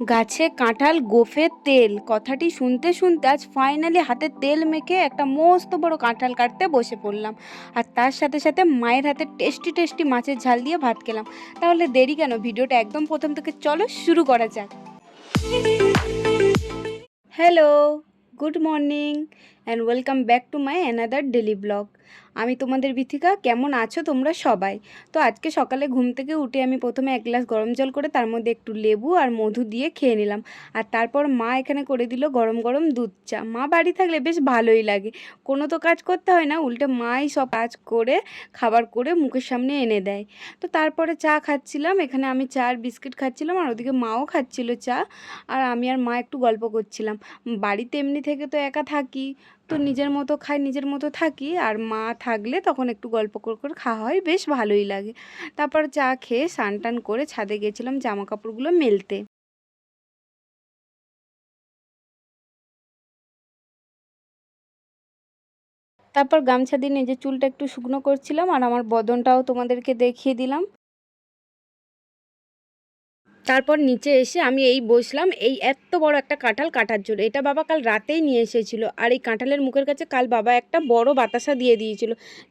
গাছে কাঁঠাল গোঁফে তেল, কথাটি শুনতে শুনতে আজ ফাইনালি হাতে তেল মেখে একটা মস্ত বড় কাঁঠাল কাটতে বসে পড়লাম। আর তার সাথে সাথে মায়ের হাতে টেস্টি টেস্টি মাছের ঝাল দিয়ে ভাত খেলাম। তাহলে দেরি কেন, ভিডিওটা একদম প্রথম থেকে চলো শুরু করা যাক। Hello, good morning and welcome back to my another daily blog. আমি তোমাদের বিথিকা। কেমন আছো তোমরা সবাই? তো আজকে সকালে ঘুম থেকে উঠে আমি প্রথমে এক গ্লাস গরম জল করে তার মধ্যে একটু লেবু আর মধু দিয়ে খেয়ে নিলাম। আর তারপর মা এখানে করে দিল গরম গরম দুধ চা। মা বাড়ি থাকলে বেশ ভালোই লাগে, কোনো তো কাজ করতে হয় না, উল্টে মাই সব কাজ করে খাবার করে মুখের সামনে এনে দেয়। তো তারপরে চা খাচ্ছিলাম, এখানে আমি চা আর বিস্কিট খাচ্ছিলাম, আর ওদিকে মাও খাচ্ছিল চা। আর আমি আর মা একটু গল্প করছিলাম। বাড়িতে এমনি থেকে তো একা থাকি, তো নিজের মতো খাই, নিজের মতো থাকি। আর মা থাকলে তখন একটু গল্প করে খাওয়া হয়, বেশ ভালোই লাগে। তারপর চা খেয়ে স্নান টান করে ছাদে গেছিলাম জামা কাপড়গুলো মেলতে। তারপর গামছা দিয়ে নিজের চুলটা একটু শুকনো করছিলাম, আর আমার বদনটাও তোমাদেরকে দেখিয়ে দিলাম। তারপর নিচে এসে আমি এই বসলাম এই এত বড় একটা কাঁঠাল কাটার জন্য। এটা বাবা কাল রাতেই নিয়ে এসেছিল। আর এই কাঁঠালের মুখের কাছে কাল বাবা একটা বড় বাতাসা দিয়ে দিয়েছিল,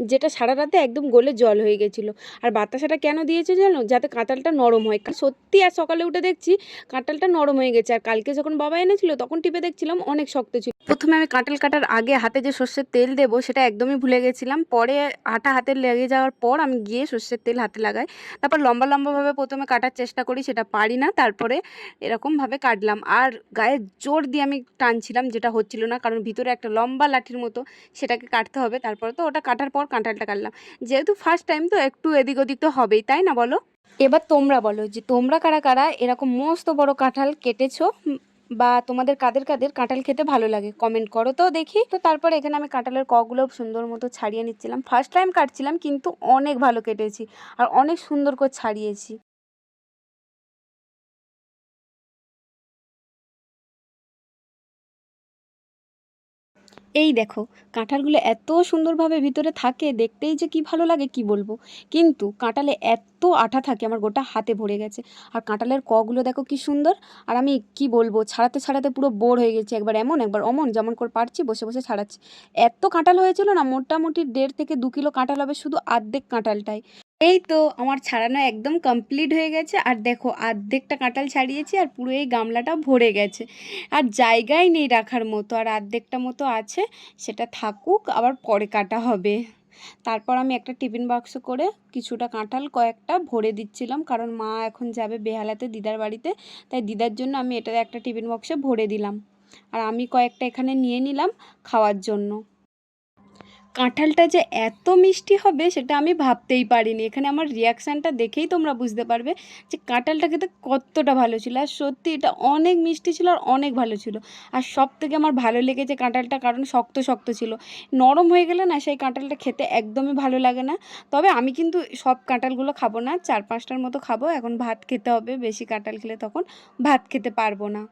যেটা সারা রাতে একদম গলে জল হয়ে গেছিলো। আর বাতাসাটা কেন দিয়েছে জানো? যাতে কাঁঠালটা নরম হয়। সত্যি আর সকালে উঠে দেখছি কাঁঠালটা নরম হয়ে গেছে। আর কালকে যখন বাবা এনেছিল তখন টিপে দেখছিলাম অনেক শক্ত ছিল। প্রথমে আমি কাঁঠাল কাটার আগে হাতে যে সর্ষের তেল দেবো সেটা একদমই ভুলে গেছিলাম। পরে আটা হাতে লেগে যাওয়ার পর আমি গিয়ে সর্ষের তেল হাতে লাগাই। তারপর লম্বা লম্বাভাবে প্রথমে কাটার চেষ্টা করি, সেটা পারি না। তারপরে এরকমভাবে কাটলাম, আর গায়ে জোর দিয়ে আমি টানছিলাম, যেটা হচ্ছিল না, কারণ ভিতরে একটা লম্বা লাঠির মতো সেটাকে কাটতে হবে। তারপরে তো ওটা কাটার পর কাঁঠালটা কাটলাম। যেহেতু ফার্স্ট টাইম তো একটু এদিক ওদিক তো হবেই, তাই না বলো? এবার তোমরা বলো যে তোমরা কারা কারা এরকম মস্ত বড় কাঁঠাল কেটেছো, বা তোমাদের কাদের কাদের কাঁঠাল খেতে ভালো লাগে কমেন্ট করো তো দেখি। তো তারপরে এখানে আমি কাঁঠালের কগুলো সুন্দর মতো ছাড়িয়ে নিচ্ছিলাম। ফার্স্ট টাইম কাটছিলাম, কিন্তু অনেক ভালো কেটেছি আর অনেক সুন্দর করে ছাড়িয়েছি। এই দেখো, কাঁঠালগুলো এত সুন্দরভাবে ভিতরে থাকে, দেখতেই যে কি ভালো লাগে কি বলবো। কিন্তু কাঁঠালে এত আঠা থাকে, আমার গোটা হাতে ভরে গেছে। আর কাঁঠালের কগুলো দেখো কি সুন্দর। আর আমি কি বলবো, ছাড়াতে ছাড়াতে পুরো বোর হয়ে গেছি, একবার এমন একবার অমন, যেমন করে পারছি বসে বসে ছাড়াচ্ছি। এত কাঁঠাল হয়েছিল না, মোটামুটি 1.5 থেকে 2 কিলো কাঁঠাল হবে শুধু আর্ধেক কাঁঠালটাই। এই তো আমার ছাড়ানো একদম কমপ্লিট হয়ে গেছে। আর দেখো আর্ধেকটা কাঁঠাল ছাড়িয়েছি, আর পুরো এই গামলাটা ভরে গেছে। আর জায়গাই নেই রাখার মতো, আর আর্ধেকটা মতো আছে, সেটা থাকুক, আবার পরে কাটা হবে। তারপর আমি একটা টিফিন বাক্স করে কিছুটা কাঁঠাল কয়েকটা ভরে দিচ্ছিলাম, কারণ মা এখন যাবে বেহালাতে দিদার বাড়িতে। তাই দিদার জন্য আমি এটা একটা টিফিন বক্সে ভরে দিলাম, আর আমি কয়েকটা এখানে নিয়ে নিলাম খাওয়ার জন্য। কাঁঠালটা যে এত মিষ্টি হবে সেটা আমি ভাবতেই পারিনি। এখানে আমার রিয়াকশানটা দেখেই তোমরা বুঝতে পারবে যে কাঁঠালটা খেতে কতটা ভালো ছিল। আর সত্যি এটা অনেক মিষ্টি ছিল আর অনেক ভালো ছিল। আর সব থেকে আমার ভালো লেগেছে কাঁঠালটা, কারণ শক্ত শক্ত ছিল। নরম হয়ে গেলে না সেই কাঁঠালটা খেতে একদমই ভালো লাগে না। তবে আমি কিন্তু সব কাঁঠালগুলো খাবো না, 4-5টার মতো খাবো। এখন ভাত খেতে হবে, বেশি কাঁঠাল খেলে তখন ভাত খেতে পারবো না।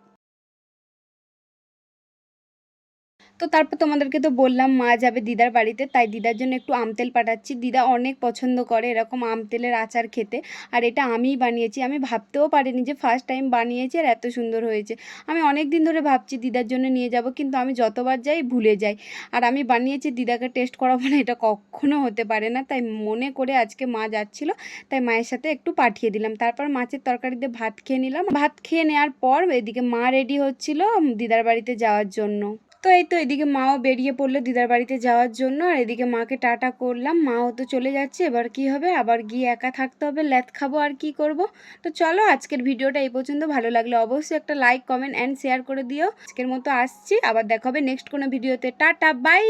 তো তারপর তোমাদেরকে তো বললাম মা যাবে দিদার বাড়িতে, তাই দিদার জন্য একটু আম তেল পাঠাচ্ছি। দিদা অনেক পছন্দ করে এরকম আম তেলের আচার খেতে। আর এটা আমিই বানিয়েছি, আমি ভাবতেও পারিনি যে ফার্স্ট টাইম বানিয়েছি আর এত সুন্দর হয়েছে। আমি অনেক দিন ধরে ভাবছি দিদার জন্য নিয়ে যাব, কিন্তু আমি যতবার যাই ভুলে যাই। আর আমি বানিয়েছি দিদাকে টেস্ট করাবো না, এটা কখনো হতে পারে না। তাই মনে করে আজকে মা যাচ্ছিলো, তাই মায়ের সাথে একটু পাঠিয়ে দিলাম। তারপর মাছের তরকারি দিয়ে ভাত খেয়ে নিলাম। ভাত খেয়ে নেওয়ার পর এদিকে মা রেডি হচ্ছিল দিদার বাড়িতে যাওয়ার জন্য। তো এই তো এদিকে মাও বেরিয়ে পড়লো দিদার বাড়িতে যাওয়ার জন্য, আর এদিকে মাকে টাটা করলাম। মাও তো চলে যাচ্ছে, এবার কি হবে, আবার গিয়ে একা থাকতে হবে, ল্যাদ খাবো, আর কি করব। তো চলো আজকের ভিডিওটা এই পর্যন্ত। ভালো লাগলে অবশ্যই একটা লাইক কমেন্ট অ্যান্ড শেয়ার করে দিও। আজকের মতো আসছি, আবার দেখা হবে নেক্সট কোনো ভিডিওতে। Tata bye.